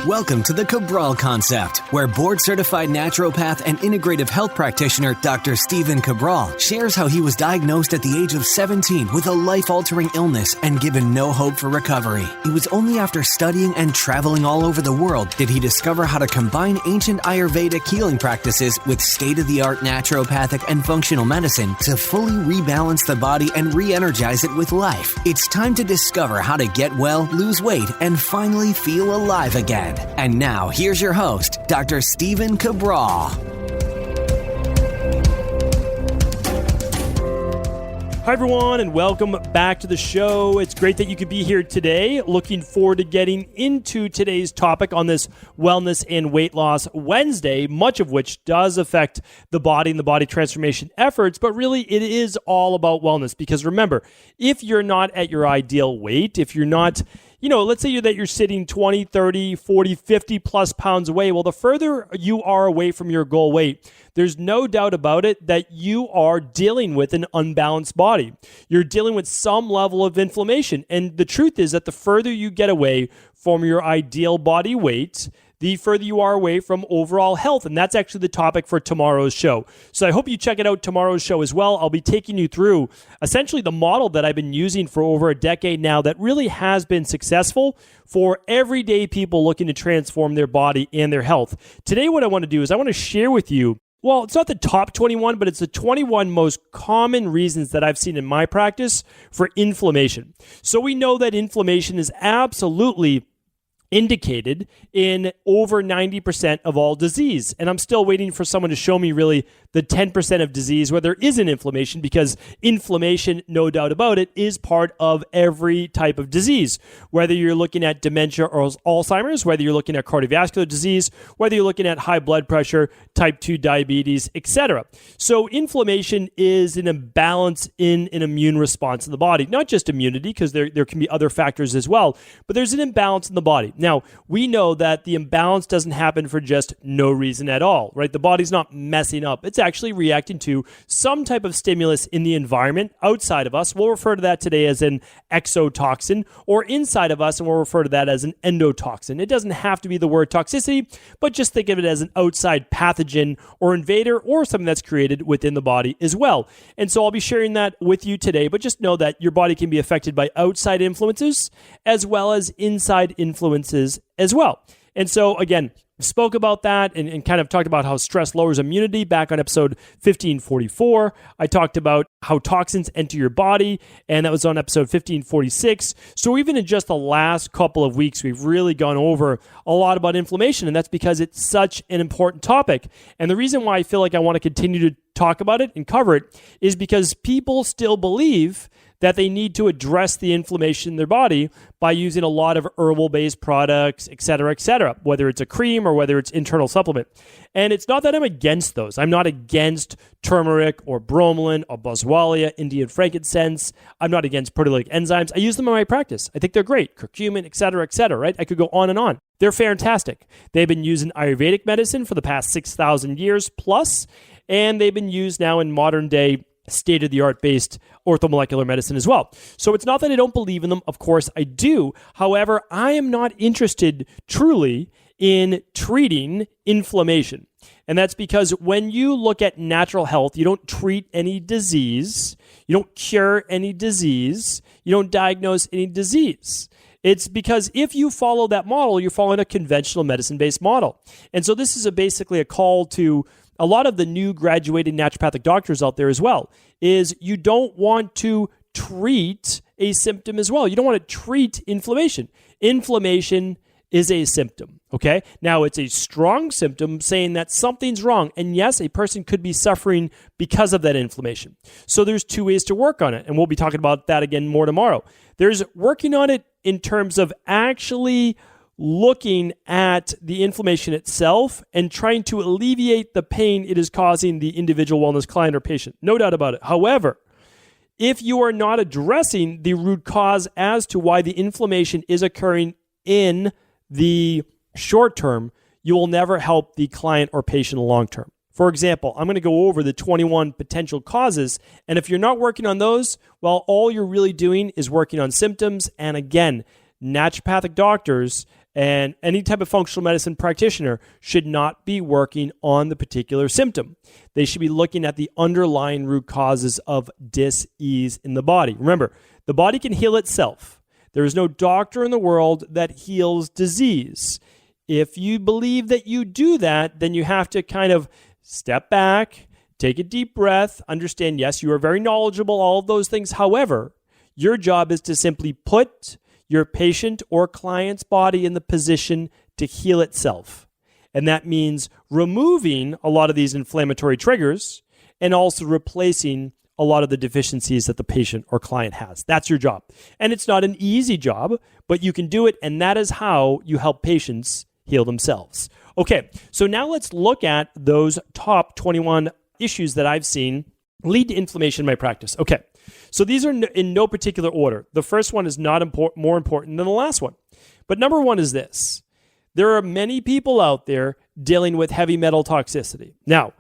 Welcome to the Cabral Concept, where board-certified naturopath and integrative health practitioner Dr. Stephen Cabral shares how he was diagnosed at the age of 17 with a life-altering illness and given no hope for recovery. It was only after studying and traveling all over the world did he discover how to combine ancient Ayurvedic healing practices with state-of-the-art naturopathic and functional medicine to fully rebalance the body and re-energize it with life. It's time to discover how to get well, lose weight, and finally feel alive again. And now, here's your host, Dr. Stephen Cabral. Hi, everyone, and welcome back to the show. It's great that you could be here today. Looking forward to getting into today's topic on this Wellness and Weight Loss Wednesday, much of which does affect the body and the body transformation efforts, but really it is all about wellness. Because remember, if you're not at your ideal weight, if you're not let's say that you're sitting 20, 30, 40, 50 plus pounds away. Well, the further you are away from your goal weight, there's no doubt about it that you are dealing with an unbalanced body. You're dealing with some level of inflammation. And the truth is that the further you get away from your ideal body weight, the further you are away from overall health. And that's actually the topic for tomorrow's show. So I hope you check it out tomorrow's show as well. I'll be taking you through essentially the model that I've been using for over a decade now that really has been successful for everyday people looking to transform their body and their health. Today, what I want to do is I want to share with you, well, it's not the top 21, but it's the 21 most common reasons that I've seen in my practice for inflammation. So we know that inflammation is absolutely indicated in over 90% of all disease. And I'm still waiting for someone to show me really the 10% of disease where there isn't inflammation, because inflammation, no doubt about it, is part of every type of disease. Whether you're looking at dementia or Alzheimer's, whether you're looking at cardiovascular disease, whether you're looking at high blood pressure, type 2 diabetes, etc. So inflammation is an imbalance in an immune response in the body. Not just immunity, because there can be other factors as well, but there's an imbalance in the body. Now, we know that the imbalance doesn't happen for just no reason at all, right? The body's not messing up. It's actually reacting to some type of stimulus in the environment outside of us. We'll refer to that today as an exotoxin, or inside of us, and we'll refer to that as an endotoxin. It doesn't have to be the word toxicity, but just think of it as an outside pathogen or invader, or something that's created within the body as well. And so I'll be sharing that with you today, but just know that your body can be affected by outside influences as well as inside influences as well. And so again, spoke about that and kind of talked about how stress lowers immunity back on episode 1544. I talked about how toxins enter your body, and that was on episode 1546. So even in just the last couple of weeks, we've really gone over a lot about inflammation, and that's because it's such an important topic. And the reason why I feel like I want to continue to talk about it and cover it is because people still believe that they need to address the inflammation in their body by using a lot of herbal-based products, et cetera, whether it's a cream or whether it's internal supplement. And it's not that I'm against those. I'm not against turmeric or bromelain or boswellia, Indian frankincense. I'm not against proteolytic enzymes. I use them in my practice. I think they're great. Curcumin, et cetera, right? I could go on and on. They're fantastic. They've been used in Ayurvedic medicine for the past 6,000 years plus, and they've been used now in modern day state-of-the-art based orthomolecular medicine as well. So it's not that I don't believe in them. Of course, I do. However, I am not interested truly in treating inflammation. And that's because when you look at natural health, you don't treat any disease, you don't cure any disease, you don't diagnose any disease. It's because if you follow that model, you're following a conventional medicine-based model. And so this is basically a call to a lot of the new graduated naturopathic doctors out there as well, is you don't want to treat a symptom as well. You don't want to treat inflammation. Inflammation is a symptom, okay? Now, it's a strong symptom saying that something's wrong. And yes, a person could be suffering because of that inflammation. So there's two ways to work on it. And we'll be talking about that again more tomorrow. There's working on it in terms of actually looking at the inflammation itself and trying to alleviate the pain it is causing the individual wellness client or patient. No doubt about it. However, if you are not addressing the root cause as to why the inflammation is occurring in the short term, you will never help the client or patient long term. For example, I'm going to go over the 21 potential causes, and if you're not working on those, well, all you're really doing is working on symptoms. And again, naturopathic doctors And any type of functional medicine practitioner should not be working on the particular symptom. They should be looking at the underlying root causes of dis-ease in the body. Remember, the body can heal itself. There is no doctor in the world that heals disease. If you believe that you do that, then you have to kind of step back, take a deep breath, understand, yes, you are very knowledgeable, all of those things. However, your job is to simply put your patient or client's body in the position to heal itself. And that means removing a lot of these inflammatory triggers and also replacing a lot of the deficiencies that the patient or client has. That's your job. And it's not an easy job, but you can do it. And that is how you help patients heal themselves. Okay, so now let's look at those top 21 issues that I've seen lead to inflammation in my practice. Okay, so these are in no particular order. The first one is not more important than the last one. But number one is this. There are many people out there dealing with heavy metal toxicity. Now,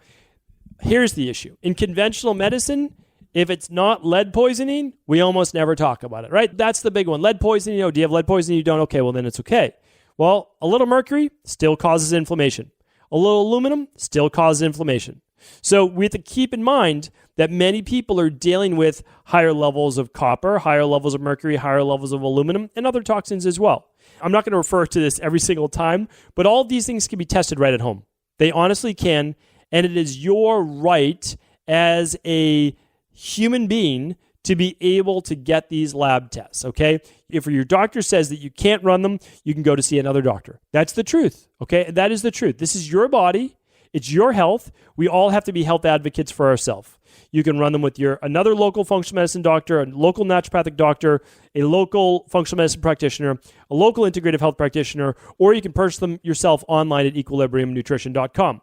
here's the issue. In conventional medicine, if it's not lead poisoning, we almost never talk about it, right? That's the big one. Lead poisoning, do you have lead poisoning? You don't? Okay, well, then it's okay. Well, a little mercury still causes inflammation. A little aluminum still causes inflammation. So we have to keep in mind that many people are dealing with higher levels of copper, higher levels of mercury, higher levels of aluminum, and other toxins as well. I'm not going to refer to this every single time, but all of these things can be tested right at home. They honestly can, and it is your right as a human being to be able to get these lab tests, okay? If your doctor says that you can't run them, you can go to see another doctor. That's the truth, okay? That is the truth. This is your body. It's your health. We all have to be health advocates for ourselves. You can run them with another local functional medicine doctor, a local naturopathic doctor, a local functional medicine practitioner, a local integrative health practitioner, or you can purchase them yourself online at equilibriumnutrition.com.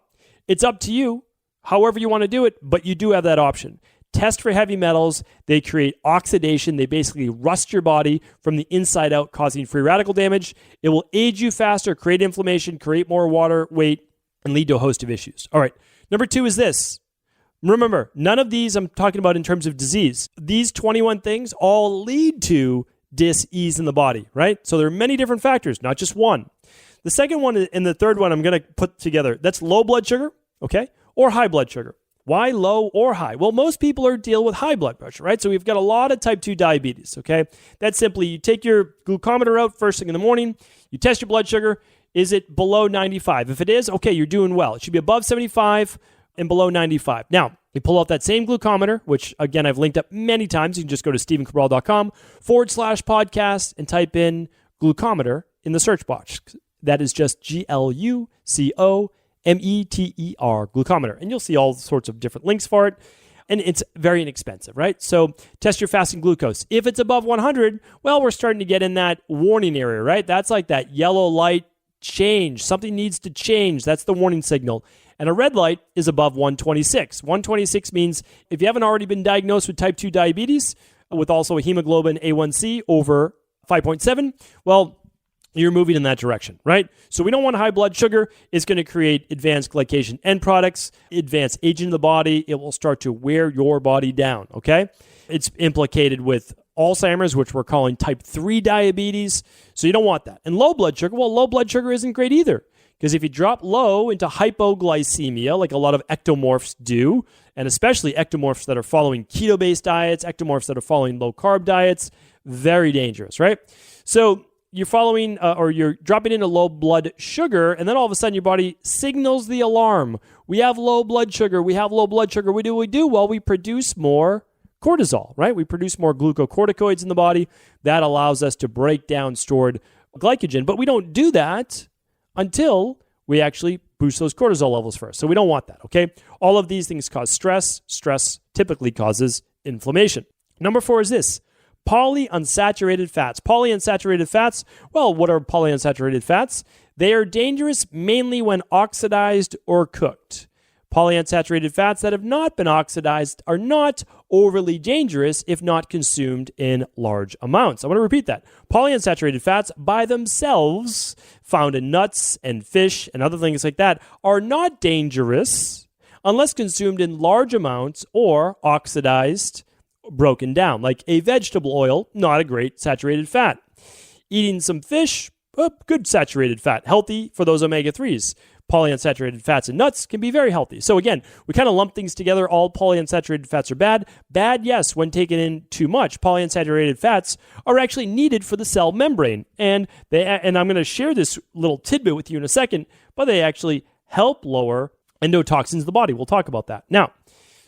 It's up to you, however you want to do it, but you do have that option. Test for heavy metals. They create oxidation. They basically rust your body from the inside out, causing free radical damage. It will age you faster, create inflammation, create more water weight, and lead to a host of issues. All right. Number two is this. Remember, none of these I'm talking about in terms of disease. These 21 things all lead to dis-ease in the body, right? So there are many different factors, not just one. The second one and the third one I'm going to put together. That's low blood sugar, okay, or high blood sugar. Why low or high? Well, most people are dealing with high blood pressure, right? So we've got a lot of type 2 diabetes, okay? That's simply you take your glucometer out first thing in the morning, you test your blood sugar. Is it below 95? If it is, okay, you're doing well. It should be above 75 and below 95. Now, you pull out that same glucometer, which, again, I've linked up many times. You can just go to stephencabral.com/podcast and type in glucometer in the search box. That is just GLUCOMETER, glucometer. And you'll see all sorts of different links for it. And it's very inexpensive, right? So test your fasting glucose. If it's above 100, well, we're starting to get in that warning area, right? That's like that yellow light change. Something needs to change. That's the warning signal. And a red light is above 126. 126 means if you haven't already been diagnosed with type 2 diabetes, with also a hemoglobin A1C over 5.7, well, you're moving in that direction, right? So we don't want high blood sugar. It's going to create advanced glycation end products, advanced aging of the body. It will start to wear your body down, okay? It's implicated with Alzheimer's, which we're calling type 3 diabetes. So you don't want that. And low blood sugar, well, low blood sugar isn't great either. Because if you drop low into hypoglycemia, like a lot of ectomorphs do, and especially ectomorphs that are following keto-based diets, ectomorphs that are following low-carb diets, very dangerous, right? So you're following or you're dropping into low blood sugar, and then all of a sudden your body signals the alarm. We have low blood sugar. We have low blood sugar. What do? Well, we produce more cortisol, right? We produce more glucocorticoids in the body. That allows us to break down stored glycogen. But we don't do that until we actually boost those cortisol levels first. So we don't want that, okay? All of these things cause stress. Stress typically causes inflammation. Number 4 is this. Polyunsaturated fats. Polyunsaturated fats, well, what are polyunsaturated fats? They are dangerous mainly when oxidized or cooked. Polyunsaturated fats that have not been oxidized are not overly dangerous if not consumed in large amounts. I want to repeat that. Polyunsaturated fats by themselves, found in nuts and fish and other things like that, are not dangerous unless consumed in large amounts or oxidized, broken down. Like a vegetable oil, not a great saturated fat. Eating some fish, good saturated fat, healthy for those omega-3s. Polyunsaturated fats and nuts can be very healthy. So again, we kind of lump things together. All polyunsaturated fats are bad. Bad, yes, when taken in too much. Polyunsaturated fats are actually needed for the cell membrane. And I'm going to share this little tidbit with you in a second, but they actually help lower endotoxins in the body. We'll talk about that. Now,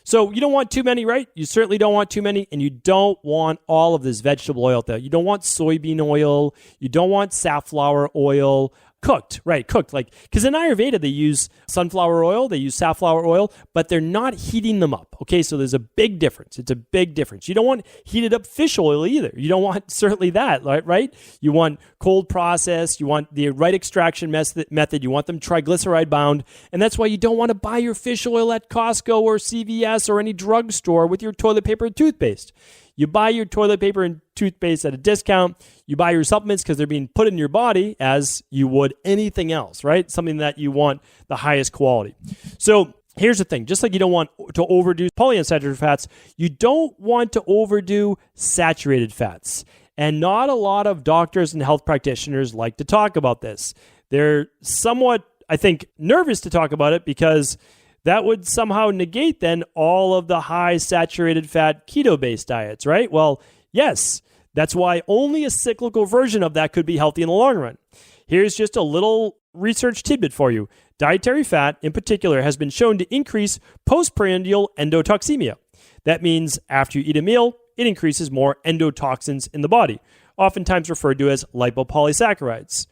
so you don't want too many, right? You certainly don't want too many, and you don't want all of this vegetable oil out there. You don't want soybean oil. You don't want safflower oil. Cooked, like, because in Ayurveda, they use sunflower oil, they use safflower oil, but they're not heating them up, okay? So there's a big difference. It's a big difference. You don't want heated up fish oil either. You don't want certainly that, right? You want cold processed, you want the right extraction method, you want them triglyceride bound, and that's why you don't want to buy your fish oil at Costco or CVS or any drugstore with your toilet paper and toothpaste. You buy your toilet paper and toothpaste at a discount. You buy your supplements because they're being put in your body as you would anything else, right? Something that you want the highest quality. So here's the thing. Just like you don't want to overdo polyunsaturated fats, you don't want to overdo saturated fats. And not a lot of doctors and health practitioners like to talk about this. They're somewhat, I think, nervous to talk about it because that would somehow negate then all of the high saturated fat keto-based diets, right? Well, yes, that's why only a cyclical version of that could be healthy in the long run. Here's just a little research tidbit for you. Dietary fat, in particular, has been shown to increase postprandial endotoxemia. That means after you eat a meal, it increases more endotoxins in the body, oftentimes referred to as lipopolysaccharides.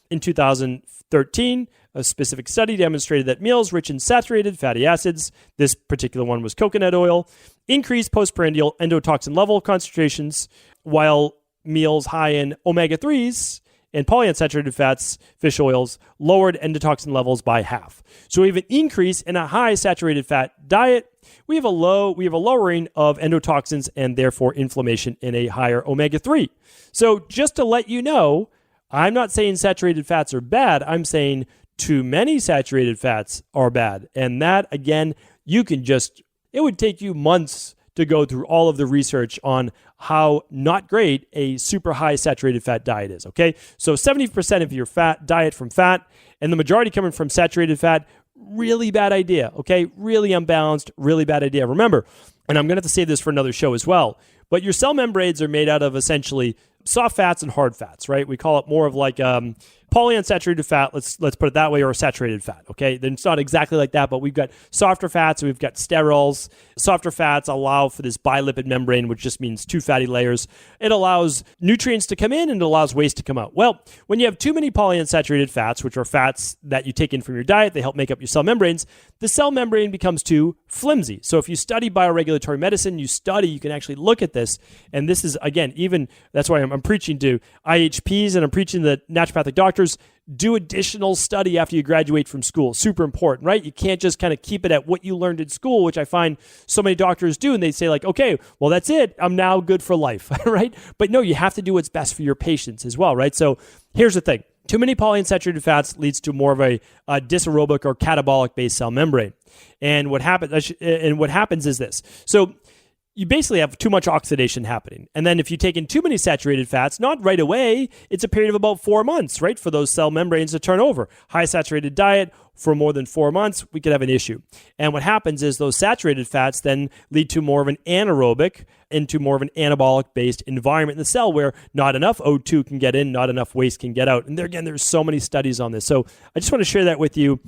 In 2013, a specific study demonstrated that meals rich in saturated fatty acids, this particular one was coconut oil, increased postprandial endotoxin level concentrations, while meals high in omega-3s and polyunsaturated fats, fish oils, lowered endotoxin levels by half. So we have an increase in a high saturated fat diet. We have a lowering of endotoxins and therefore inflammation in a higher omega-3. So just to let you know, I'm not saying saturated fats are bad. I'm saying too many saturated fats are bad. And that, again, it would take you months to go through all of the research on how not great a super high saturated fat diet is, okay? So 70% of your fat diet from fat and the majority coming from saturated fat, really bad idea, okay? Really unbalanced, really bad idea. Remember, and I'm going to have to save this for another show as well, but your cell membranes are made out of essentially soft fats and hard fats, right? We call it more of like polyunsaturated fat, let's put it that way, or saturated fat, okay? Then it's not exactly like that, but we've got softer fats, we've got sterols. Softer fats allow for this bilipid membrane, which just means two fatty layers. It allows nutrients to come in and it allows waste to come out. Well, when you have too many polyunsaturated fats, which are fats that you take in from your diet, they help make up your cell membranes, the cell membrane becomes too flimsy. So if you study bioregulatory medicine, you can actually look at this. And this is, again, that's why I'm preaching to IHPs and I'm preaching to naturopathic doctors. Do additional study after you graduate from school. Super important, right? You can't just kind of keep it at what you learned in school, which I find so many doctors do. And they say like, okay, well, that's it. I'm now good for life, right? But no, you have to do what's best for your patients as well, right? So here's the thing. Too many polyunsaturated fats leads to more of a dysaerobic or catabolic based cell membrane. And what happens is this. So you basically have too much oxidation happening. And then if you take in too many saturated fats, not right away, it's a period of about 4 months, right, for those cell membranes to turn over. High saturated diet for more than 4 months, we could have an issue. And what happens is those saturated fats then lead to more of an anaerobic into more of an anabolic-based environment in the cell where not enough O2 can get in, not enough waste can get out. And there's so many studies on this. So I just want to share that with you.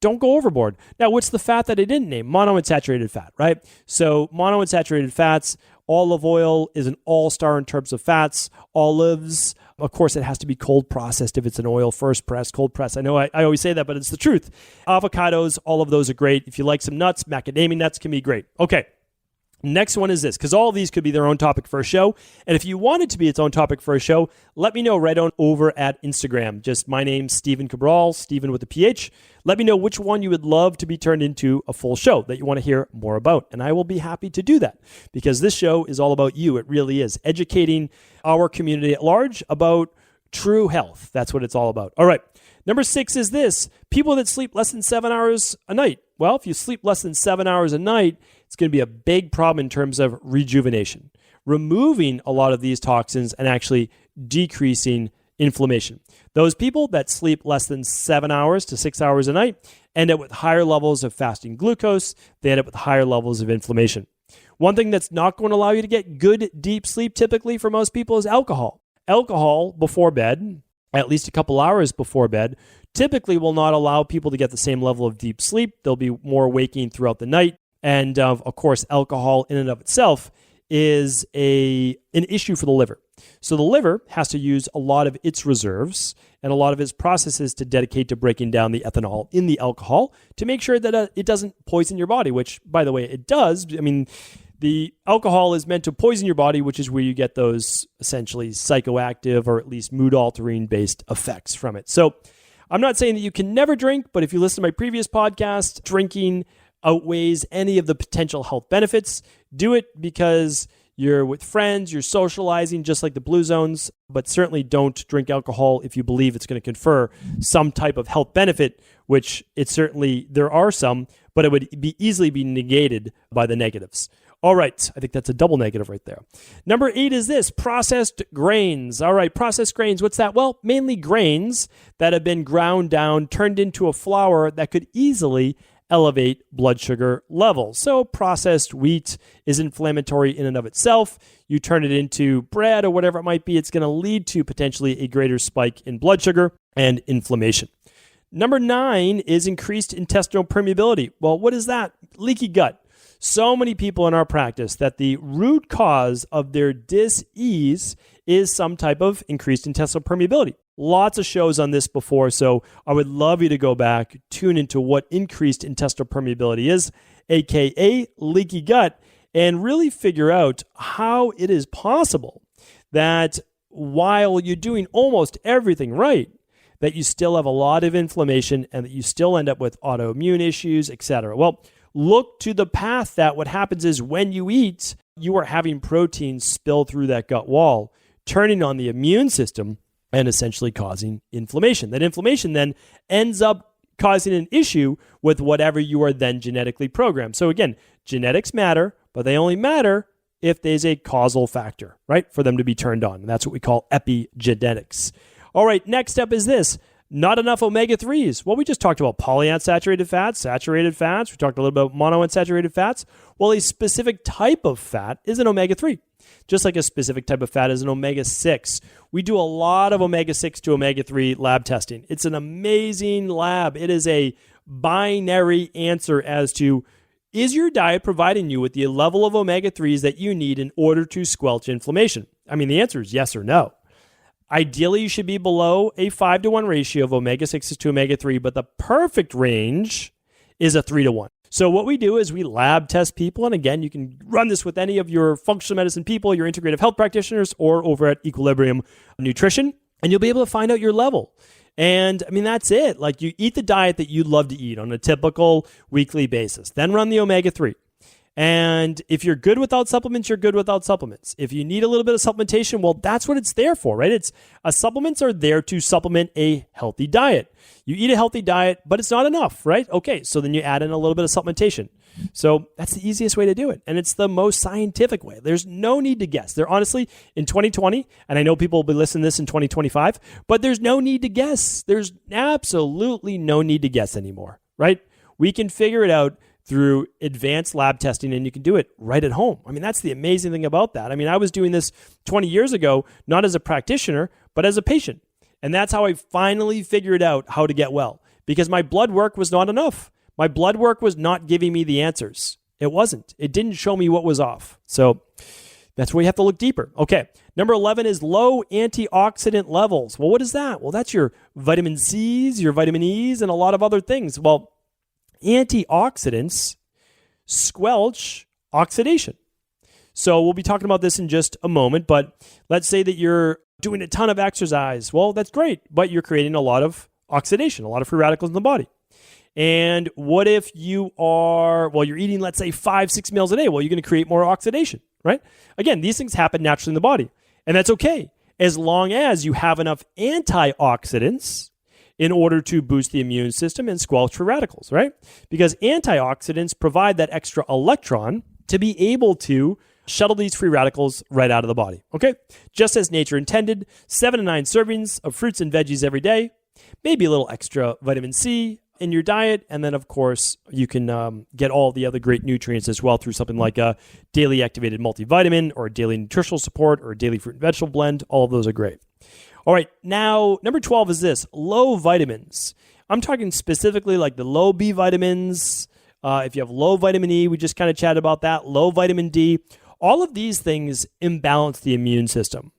Don't go overboard. Now, what's the fat that I didn't name? Monounsaturated fat, right? So monounsaturated fats, olive oil is an all-star in terms of fats. Olives, of course, it has to be cold processed if it's an oil, first press, cold press. I know I always say that, but it's the truth. Avocados, all of those are great. If you like some nuts, macadamia nuts can be great. Okay. Next one is this, because all of these could be their own topic for a show. And if you want it to be its own topic for a show, let me know right on over at Instagram. Just my name, Stephen Cabral, Stephen with a PH. Let me know which one you would love to be turned into a full show that you want to hear more about. And I will be happy to do that because this show is all about you. It really is. Educating our community at large about true health. That's what it's all about. All right. Number 6 is this. People that sleep less than 7 hours a night. Well, if you sleep less than 7 hours a night, it's going to be a big problem in terms of rejuvenation. Removing a lot of these toxins and actually decreasing inflammation. Those people that sleep less than 7 hours to 6 hours a night end up with higher levels of fasting glucose. They end up with higher levels of inflammation. One thing that's not going to allow you to get good deep sleep typically for most people is alcohol. Alcohol before bed, at least a couple hours before bed, typically will not allow people to get the same level of deep sleep. They'll be more waking throughout the night. And of course, alcohol in and of itself is an issue for the liver. So the liver has to use a lot of its reserves and a lot of its processes to dedicate to breaking down the ethanol in the alcohol to make sure that it doesn't poison your body, which, by the way, it does. I mean, the alcohol is meant to poison your body, which is where you get those essentially psychoactive or at least mood-altering based effects from it. So I'm not saying that you can never drink, but if you listen to my previous podcast, drinking outweighs any of the potential health benefits. Do it because you're with friends, you're socializing, just like the Blue Zones, but certainly don't drink alcohol if you believe it's going to confer some type of health benefit, which there are some, but it would easily be negated by the negatives. All right, I think that's a double negative right there. Number 8 is this, processed grains. All right, processed grains, what's that? Well, mainly grains that have been ground down, turned into a flour that could easily elevate blood sugar levels. So processed wheat is inflammatory in and of itself. You turn it into bread or whatever it might be, it's going to lead to potentially a greater spike in blood sugar and inflammation. Number 9 is increased intestinal permeability. Well, what is that? Leaky gut. So many people in our practice that the root cause of their dis-ease is some type of increased intestinal permeability. Lots of shows on this before, so I would love you to go back, tune into what increased intestinal permeability is, aka leaky gut, and really figure out how it is possible that while you're doing almost everything right, that you still have a lot of inflammation and that you still end up with autoimmune issues, etc. Well, look to the path that what happens is when you eat, you are having proteins spill through that gut wall, turning on the immune system and essentially causing inflammation. That inflammation then ends up causing an issue with whatever you are then genetically programmed. So again, genetics matter, but they only matter if there's a causal factor, right, for them to be turned on. And that's what we call epigenetics. All right, next up is this. Not enough omega-3s. Well, we just talked about polyunsaturated fats, saturated fats. We talked a little bit about monounsaturated fats. Well, a specific type of fat is an omega-3, just like a specific type of fat is an omega-6. We do a lot of omega-6 to omega-3 lab testing. It's an amazing lab. It is a binary answer as to, is your diet providing you with the level of omega-3s that you need in order to squelch inflammation? I mean, the answer is yes or no. Ideally, you should be below a 5-to-1 ratio of omega-6s to omega-3, but the perfect range is a 3-to-1. So what we do is we lab test people, and again, you can run this with any of your functional medicine people, your integrative health practitioners, or over at Equilibrium Nutrition, and you'll be able to find out your level. And I mean, that's it. Like, you eat the diet that you'd love to eat on a typical weekly basis, then run the omega-3. And if you're good without supplements, you're good without supplements. If you need a little bit of supplementation, well, that's what it's there for, right? Supplements are there to supplement a healthy diet. You eat a healthy diet, but it's not enough, right? Okay, so then you add in a little bit of supplementation. So that's the easiest way to do it. And it's the most scientific way. There's no need to guess. There honestly, in 2020, and I know people will be listening to this in 2025, but there's no need to guess. There's absolutely no need to guess anymore, right? We can figure it out through advanced lab testing, and you can do it right at home. I mean, that's the amazing thing about that. I mean, I was doing this 20 years ago, not as a practitioner, but as a patient. And that's how I finally figured out how to get well, because my blood work was not enough. My blood work was not giving me the answers. It wasn't. It didn't show me what was off. So that's where you have to look deeper. Okay, number 11 is low antioxidant levels. Well, what is that? Well, that's your vitamin C's, your vitamin E's, and a lot of other things. Well, antioxidants squelch oxidation. So we'll be talking about this in just a moment, but let's say that you're doing a ton of exercise. Well, that's great, but you're creating a lot of oxidation, a lot of free radicals in the body. And what if you're eating, let's say 5-6 meals a day? Well, you're going to create more oxidation, right? Again, these things happen naturally in the body, and that's okay as long as you have enough antioxidants in order to boost the immune system and squelch free radicals, right? Because antioxidants provide that extra electron to be able to shuttle these free radicals right out of the body. Okay? Just as nature intended, 7 to 9 servings of fruits and veggies every day, maybe a little extra vitamin C in your diet, and then, of course, you can get all the other great nutrients as well through something like a daily activated multivitamin or a daily nutritional support or a daily fruit and vegetable blend. All of those are great. All right, now, number 12 is this, low vitamins. I'm talking specifically like the low B vitamins. If you have low vitamin E, we just kind of chatted about that, low vitamin D. All of these things imbalance the immune system.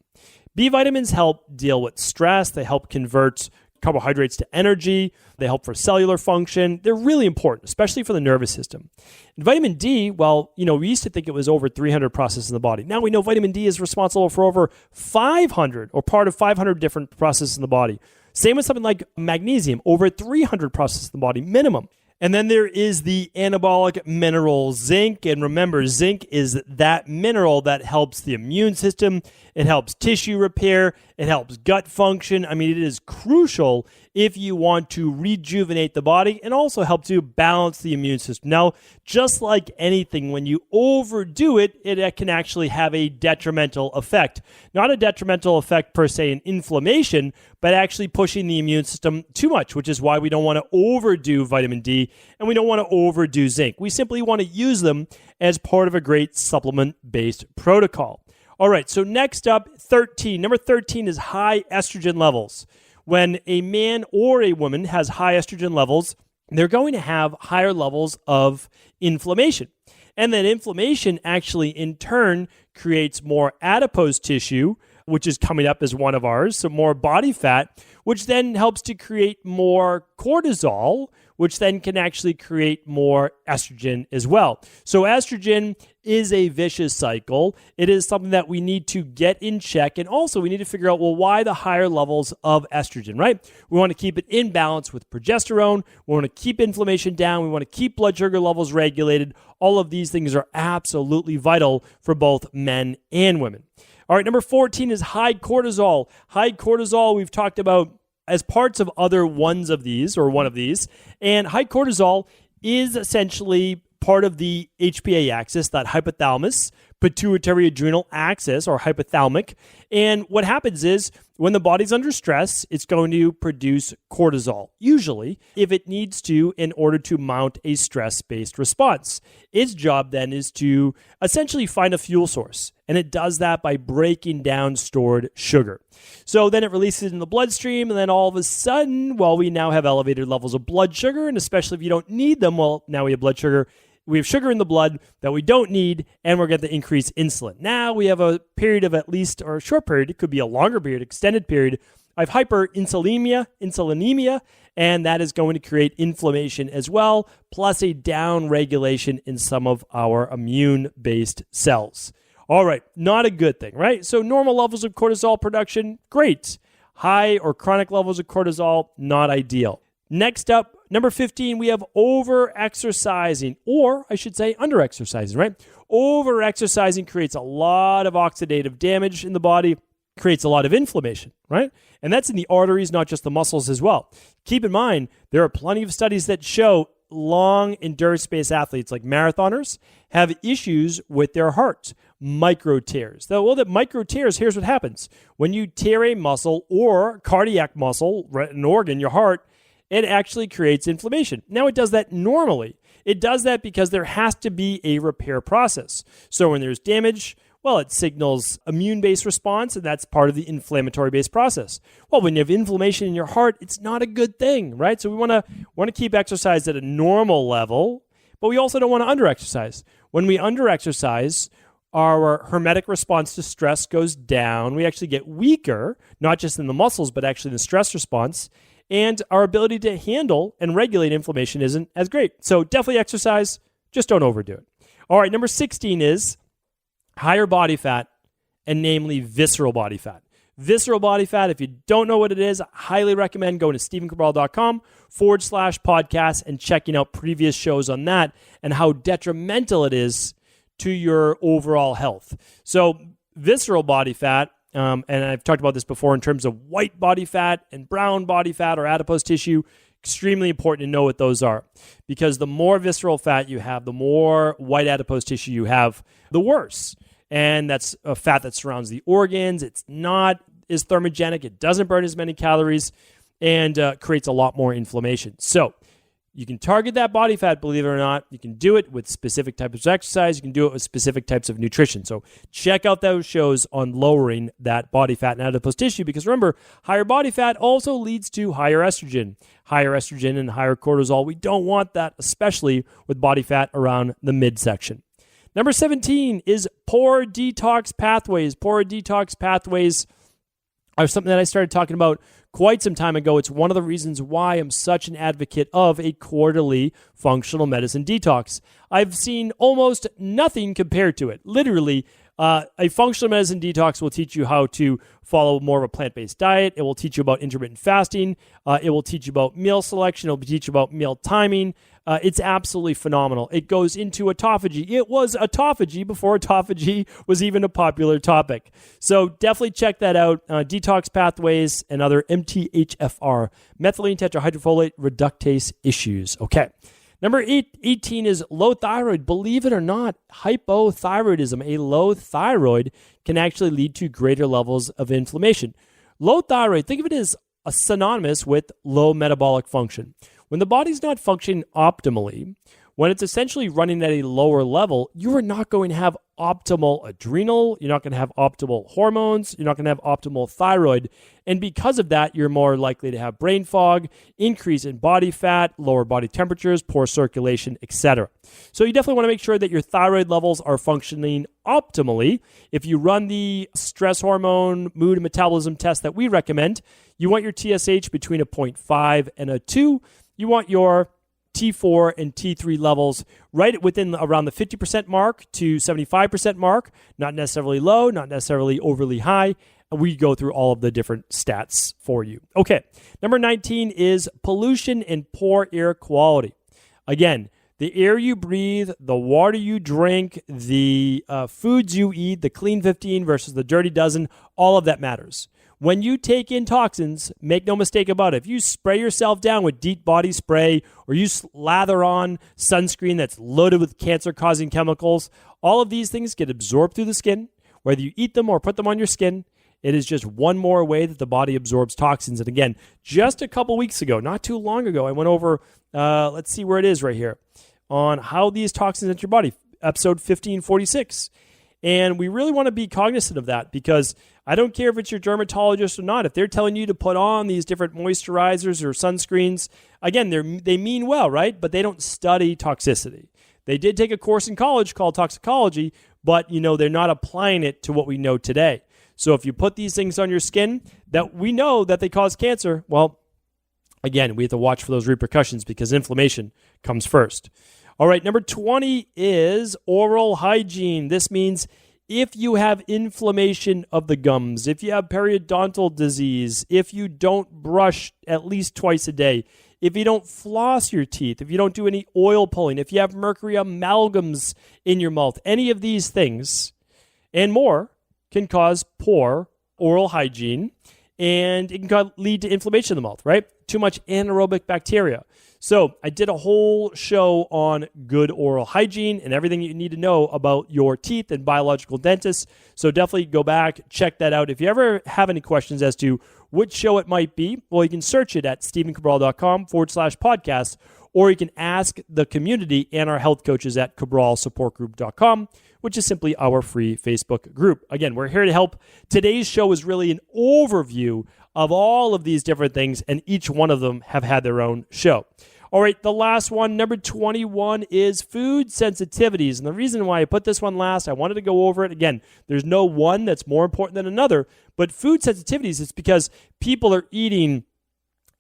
B vitamins help deal with stress. They help convert carbohydrates to energy. They help for cellular function. They're really important, especially for the nervous system. And vitamin D, well, we used to think it was over 300 processes in the body. Now we know vitamin D is responsible for over 500 or part of 500 different processes in the body. Same with something like magnesium, over 300 processes in the body minimum. And then there is the anabolic mineral zinc. And remember, zinc is that mineral that helps the immune system. It helps tissue repair. It helps gut function. I mean, it is crucial if you want to rejuvenate the body and also help to balance the immune system. Now, just like anything, when you overdo it, it can actually have a detrimental effect. Not a detrimental effect per se in inflammation, but actually pushing the immune system too much, which is why we don't want to overdo vitamin D and we don't want to overdo zinc. We simply want to use them as part of a great supplement-based protocol. All right, so next up, 13. Number 13 is high estrogen levels. When a man or a woman has high estrogen levels, they're going to have higher levels of inflammation. And then inflammation actually, in turn, creates more adipose tissue, which is coming up as one of ours, so more body fat, which then helps to create more cortisol, which then can actually create more estrogen as well. So estrogen is a vicious cycle. It is something that we need to get in check. And also we need to figure out, well, why the higher levels of estrogen, right? We want to keep it in balance with progesterone. We want to keep inflammation down. We want to keep blood sugar levels regulated. All of these things are absolutely vital for both men and women. All right, number 14 is high cortisol. High cortisol, we've talked about as parts of other ones of these or one of these. And high cortisol is essentially part of the HPA axis, that hypothalamus, pituitary adrenal axis or hypothalamic. And what happens is when the body's under stress, it's going to produce cortisol, usually if it needs to, in order to mount a stress-based response. Its job then is to essentially find a fuel source. And it does that by breaking down stored sugar. So then it releases it in the bloodstream, and then all of a sudden, well, we now have elevated levels of blood sugar, and especially if you don't need them, well, now we have blood sugar. We have sugar in the blood that we don't need, and we're going to increase insulin. Now we have a period of at least, or a short period, it could be a longer period, extended period, of insulinemia, and that is going to create inflammation as well, plus a down regulation in some of our immune-based cells. All right, not a good thing, right? So normal levels of cortisol production, great. High or chronic levels of cortisol, not ideal. Next up, number 15, we have over-exercising, or I should say under-exercising, right? Over-exercising creates a lot of oxidative damage in the body, creates a lot of inflammation, right? And that's in the arteries, not just the muscles as well. Keep in mind, there are plenty of studies that show long endurance-based athletes like marathoners have issues with their hearts, micro tears. Well, the micro tears, here's what happens. When you tear a muscle or cardiac muscle, an organ, your heart, it actually creates inflammation. Now, it does that normally. It does that because there has to be a repair process. So when there's damage, well, it signals immune-based response, and that's part of the inflammatory-based process. Well, when you have inflammation in your heart, it's not a good thing, right? So we want to keep exercise at a normal level, but we also don't want to under-exercise. When we under-exercise, our hermetic response to stress goes down. We actually get weaker, not just in the muscles, but actually in the stress response. And our ability to handle and regulate inflammation isn't as great. So definitely exercise, just don't overdo it. All right, number 16 is higher body fat, and namely visceral body fat. Visceral body fat, if you don't know what it is, I highly recommend going to stephencabral.com/podcast and checking out previous shows on that and how detrimental it is to your overall health. So visceral body fat, and I've talked about this before in terms of white body fat and brown body fat or adipose tissue, extremely important to know what those are. Because the more visceral fat you have, the more white adipose tissue you have, the worse. and that's a fat that surrounds the organs. It's not as thermogenic. It doesn't burn as many calories and creates a lot more inflammation. So you can target that body fat, believe it or not. You can do it with specific types of exercise. You can do it with specific types of nutrition. So check out those shows on lowering that body fat and adipose tissue, because remember, higher body fat also leads to higher estrogen and higher cortisol. We don't want that, especially with body fat around the midsection. Number 17 is poor detox pathways. Poor detox pathways are something that I started talking about quite some time ago. It's one of the reasons why I'm such an advocate of a quarterly functional medicine detox. I've seen almost nothing compared to it. Literally, a functional medicine detox will teach you how to follow more of a plant-based diet. It will teach you about intermittent fasting. It will teach you about meal selection. It will teach you about meal timing. It's absolutely phenomenal. It goes into autophagy. It was autophagy before autophagy was even a popular topic. So definitely check that out. Detox pathways and other MTHFR, methylene tetrahydrofolate reductase issues. Okay. Number 18 is low thyroid. Believe it or not, hypothyroidism, a low thyroid, can actually lead to greater levels of inflammation. Low thyroid, think of it as synonymous with low metabolic function. When the body's not functioning optimally, when it's essentially running at a lower level, you are not going to have optimal adrenal, you're not going to have optimal hormones, you're not going to have optimal thyroid. And because of that, you're more likely to have brain fog, increase in body fat, lower body temperatures, poor circulation, etc. So you definitely want to make sure that your thyroid levels are functioning optimally. If you run the stress hormone, mood, and metabolism test that we recommend, you want your TSH between a 0.5 and a 2. You want your T4 and T3 levels right within around the 50% mark to 75% mark, not necessarily low, not necessarily overly high. And we go through all of the different stats for you. Okay, number 19 is pollution and poor air quality. Again, the air you breathe, the water you drink, the foods you eat, the clean 15 versus the dirty dozen, all of that matters. When you take in toxins, make no mistake about it. If you spray yourself down with deep body spray or you slather on sunscreen that's loaded with cancer-causing chemicals, all of these things get absorbed through the skin. Whether you eat them or put them on your skin, it is just one more way that the body absorbs toxins. And again, just a couple weeks ago, not too long ago, I went over, let's see where it is right here, on how these toxins enter your body, episode 1546. And we really want to be cognizant of that, because I don't care if it's your dermatologist or not. If they're telling you to put on these different moisturizers or sunscreens, again, they mean well, right? But they don't study toxicity. They did take a course in college called toxicology, but they're not applying it to what we know today. So if you put these things on your skin that we know that they cause cancer, well, again, we have to watch for those repercussions, because inflammation comes first. All right, number 20 is oral hygiene. This means if you have inflammation of the gums, if you have periodontal disease, if you don't brush at least twice a day, if you don't floss your teeth, if you don't do any oil pulling, if you have mercury amalgams in your mouth, any of these things and more can cause poor oral hygiene, and it can lead to inflammation of the mouth, right? Too much anaerobic bacteria. So I did a whole show on good oral hygiene and everything you need to know about your teeth and biological dentists. So definitely go back, check that out. If you ever have any questions as to which show it might be, well, you can search it at stephencabral.com/podcast, or you can ask the community and our health coaches at cabralsupportgroup.com, which is simply our free Facebook group. Again, we're here to help. Today's show is really an overview of all of these different things, and each one of them have had their own show. All right, the last one, number 21, is food sensitivities. And the reason why I put this one last, I wanted to go over it. Again, there's no one that's more important than another, but food sensitivities, it's because people are eating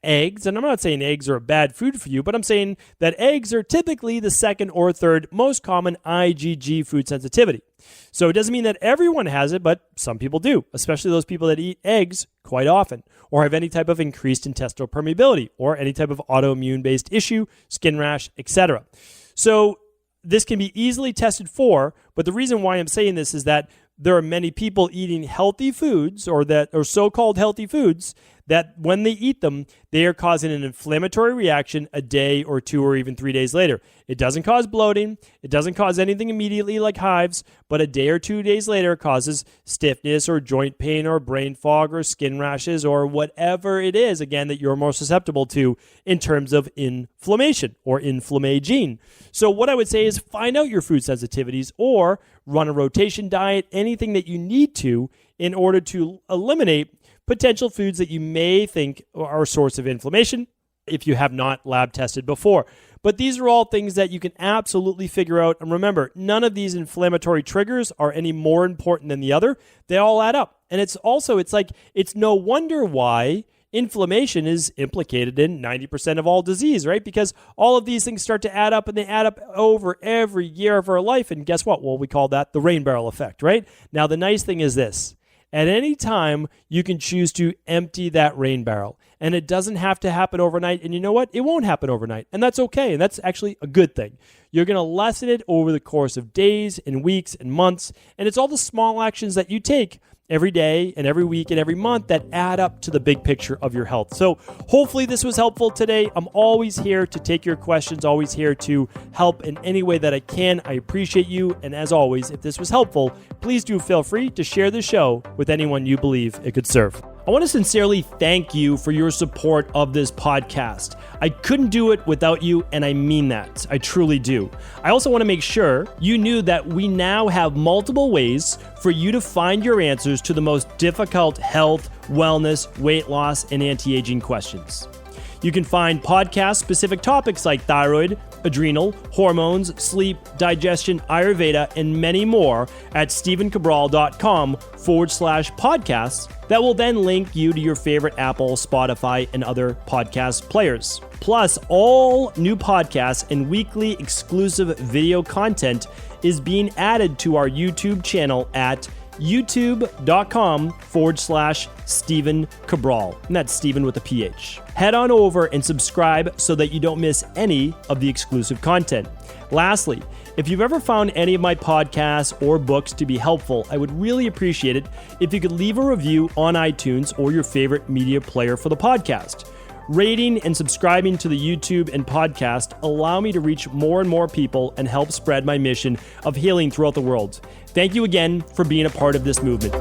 eggs, and I'm not saying eggs are a bad food for you, but I'm saying that eggs are typically the second or third most common IgG food sensitivity. So it doesn't mean that everyone has it, but some people do, especially those people that eat eggs quite often or have any type of increased intestinal permeability or any type of autoimmune-based issue, skin rash, etc. So this can be easily tested for, but the reason why I'm saying this is that there are many people eating healthy foods or so-called healthy foods that when they eat them, they are causing an inflammatory reaction a day or 2 or even 3 days later. It doesn't cause bloating. It doesn't cause anything immediately like hives, but a day or 2 days later causes stiffness or joint pain or brain fog or skin rashes or whatever it is, again, that you're more susceptible to in terms of inflammation or inflammaging. So what I would say is find out your food sensitivities or run a rotation diet, anything that you need to in order to eliminate potential foods that you may think are a source of inflammation if you have not lab tested before. But these are all things that you can absolutely figure out. And remember, none of these inflammatory triggers are any more important than the other. They all add up. And it's no wonder why inflammation is implicated in 90% of all disease, right? Because all of these things start to add up, and they add up over every year of our life. And guess what? Well, we call that the rain barrel effect, right? Now, the nice thing is this. At any time, you can choose to empty that rain barrel. And it doesn't have to happen overnight. And you know what? It won't happen overnight. And that's okay. And that's actually a good thing. You're going to lessen it over the course of days and weeks and months. And it's all the small actions that you take every day and every week and every month that add up to the big picture of your health. So hopefully this was helpful today. I'm always here to take your questions, always here to help in any way that I can. I appreciate you. And as always, if this was helpful, please do feel free to share the show with anyone you believe it could serve. I want to sincerely thank you for your support of this podcast. I couldn't do it without you, and I mean that. I truly do. I also want to make sure you knew that we now have multiple ways for you to find your answers to the most difficult health, wellness, weight loss, and anti-aging questions. You can find podcast-specific topics like thyroid, adrenal, hormones, sleep, digestion, Ayurveda, and many more at stevencabral.com/podcasts that will then link you to your favorite Apple, Spotify, and other podcast players. Plus, all new podcasts and weekly exclusive video content is being added to our YouTube channel at youtube.com/Stephen Cabral. And that's Stephen with a PH. Head on over and subscribe so that you don't miss any of the exclusive content. Lastly, if you've ever found any of my podcasts or books to be helpful, I would really appreciate it if you could leave a review on iTunes or your favorite media player for the podcast. Rating and subscribing to the YouTube and podcast allow me to reach more and more people and help spread my mission of healing throughout the world. Thank you again for being a part of this movement.